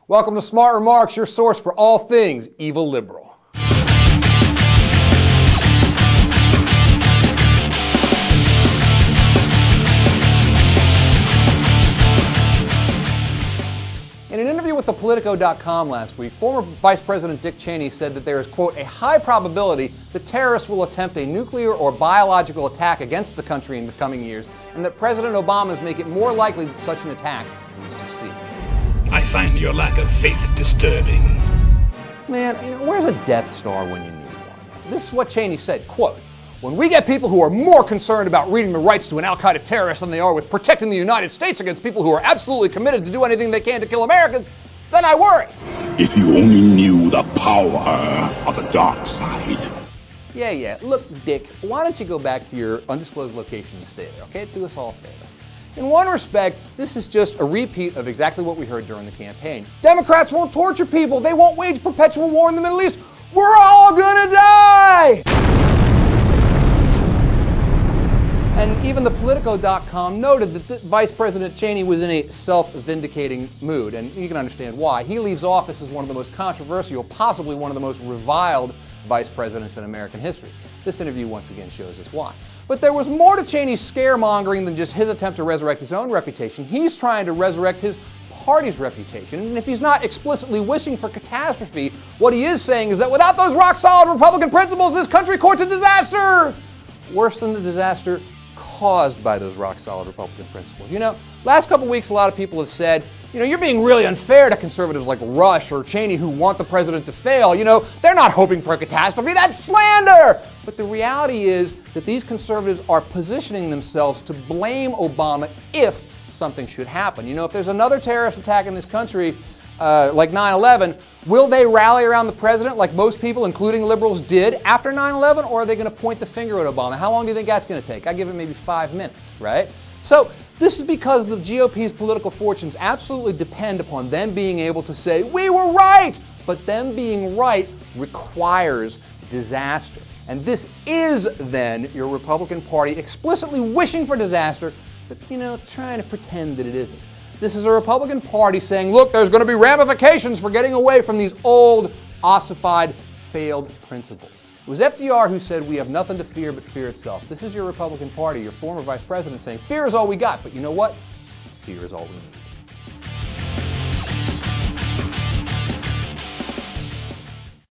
Welcome to Smart Remarks, your source for all things evil liberal. In an interview with thepolitico.com last week, former Vice President Dick Cheney said that there is, quote, a high probability that terrorists will attempt a nuclear or biological attack against the country in the coming years, and that President Obama's make it more likely that such an attack will succeed. I find your lack of faith disturbing. Man, where's a Death Star when you need one? This is what Cheney said, quote, when we get people who are more concerned about reading the rights to an al-Qaeda terrorist than they are with protecting the United States against people who are absolutely committed to do anything they can to kill Americans, then I worry. If you only knew the power of the dark side. Yeah. Look, Dick, why don't you go back to your undisclosed location and stay there, okay? Do us all a favor. In one respect, this is just a repeat of exactly what we heard during the campaign. Democrats won't torture people. They won't wage perpetual war in the Middle East. We're all gonna die! And even thepolitico.com noted that Vice President Cheney was in a self-vindicating mood, and you can understand why. He leaves office as one of the most controversial, possibly one of the most reviled vice presidents in American history. This interview once again shows us why. But there was more to Cheney's scaremongering than just his attempt to resurrect his own reputation. He's trying to resurrect his party's reputation, and if he's not explicitly wishing for catastrophe, what he is saying is that without those rock-solid Republican principles, this country courts a disaster! Worse than the disaster caused by those rock-solid Republican principles. Last couple weeks, a lot of people have said, you're being really unfair to conservatives like Rush or Cheney who want the president to fail. They're not hoping for a catastrophe. That's slander! But the reality is that these conservatives are positioning themselves to blame Obama if something should happen. If there's another terrorist attack in this country, like 9/11, will they rally around the president like most people, including liberals, did after 9/11, or are they going to point the finger at Obama? How long do you think that's going to take? I give it maybe 5 minutes, right? So this is because the GOP's political fortunes absolutely depend upon them being able to say, we were right! But them being right requires disaster. And this is then your Republican Party explicitly wishing for disaster, but trying to pretend that it isn't. This is a Republican Party saying, look, there's going to be ramifications for getting away from these old, ossified, failed principles. It was FDR who said, we have nothing to fear but fear itself. This is your Republican Party, your former vice president saying, fear is all we got, but you know what? Fear is all we need.